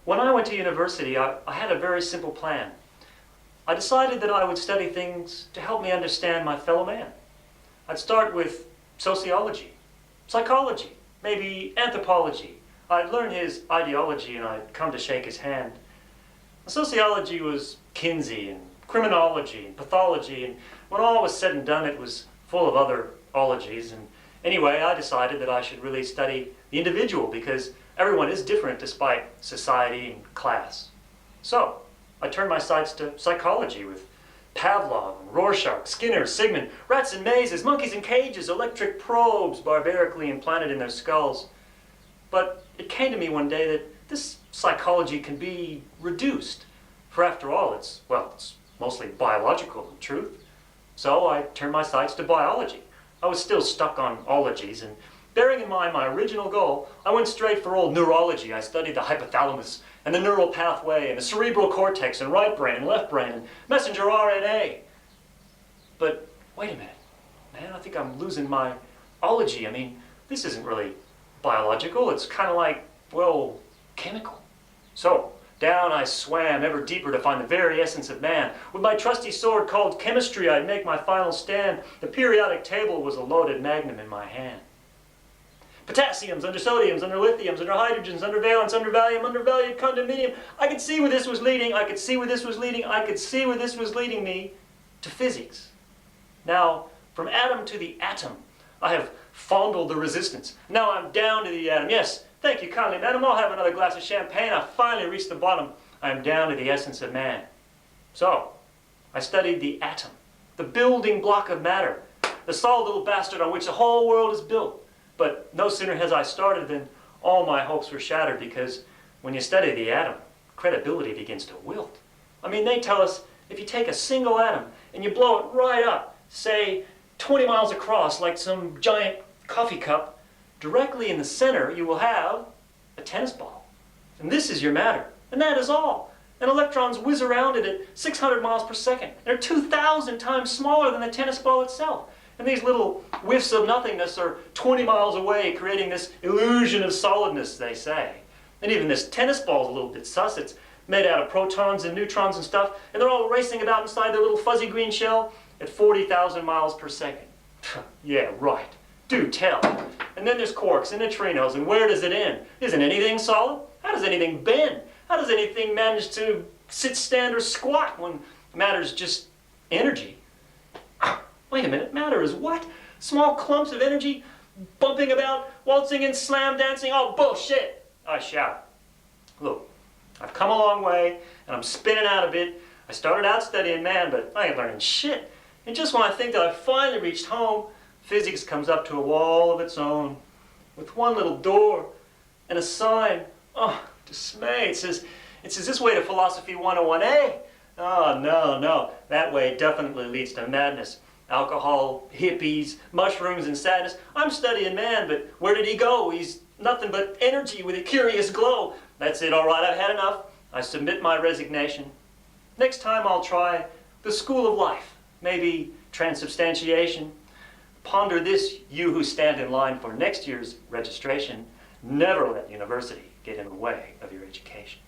When I went to university, I had a very simple plan. I decided that I would study things to help me understand my fellow man. I'd start with sociology, psychology, maybe anthropology. I'd learn his ideology and I'd come to shake his hand. Sociology was Kinsey and criminology and pathology, and when all was said and done, it was full of other ologies. And anyway, I decided that I should really study the individual because everyone is different despite society and class. So I turned my sights to psychology with Pavlov, and Rorschach, Skinner, Sigmund, rats in mazes, monkeys in cages, electric probes barbarically implanted in their skulls. But it came to me one day that this psychology can be reduced. For after all, it's mostly biological in truth. So I turned my sights to biology. I was still stuck on ologies, and bearing in mind my original goal, I went straight for old neurology. I studied the hypothalamus and the neural pathway and the cerebral cortex and right brain and left brain and messenger RNA. But wait a minute, man, I think I'm losing my ology. I mean, this isn't really biological. It's kind of like, well, chemical. So down I swam ever deeper to find the very essence of man. With my trusty sword called chemistry, I'd make my final stand. The periodic table was a loaded magnum in my hand. Potassiums, under sodiums, under lithiums, under hydrogens, under valence, under valium, undervalued condominium. I could see where this was leading, I could see where this was leading, I could see where this was leading me to physics. Now, from atom to the atom, I have fondled the resistance. Now I'm down to the atom. Yes, thank you kindly, madam. I'll have another glass of champagne. I finally reached the bottom. I am down to the essence of man. So, I studied the atom, the building block of matter, the solid little bastard on which the whole world is built. But no sooner has I started than all my hopes were shattered, because when you study the atom, credibility begins to wilt. I mean, they tell us if you take a single atom and you blow it right up, say 20 miles across like some giant coffee cup, directly in the center you will have a tennis ball. And this is your matter, and that is all. And electrons whiz around it at 600 miles per second. They're 2,000 times smaller than the tennis ball itself. And these little whiffs of nothingness are 20 miles away, creating this illusion of solidness, they say. And even this tennis ball is a little bit sus. It's made out of protons and neutrons and stuff, and they're all racing about inside their little fuzzy green shell at 40,000 miles per second. Yeah, right. Do tell. And then there's quarks and neutrinos, and where does it end? Isn't anything solid? How does anything bend? How does anything manage to sit, stand, or squat when matter's just energy? Wait a minute, matter is what? Small clumps of energy bumping about, waltzing and slam dancing? Oh, bullshit! I shout. Look, I've come a long way, and I'm spinning out a bit. I started out studying man, but I ain't learning shit. And just when I think that I've finally reached home, physics comes up to a wall of its own, with one little door and a sign. Oh, dismay. It says this way to Philosophy 101A. Oh, no. That way definitely leads to madness. Alcohol, hippies, mushrooms, and sadness. I'm studying man, but where did he go? He's nothing but energy with a curious glow. That's it, all right, I've had enough. I submit my resignation. Next time I'll try the school of life, maybe transubstantiation. Ponder this, you who stand in line for next year's registration. Never let university get in the way of your education.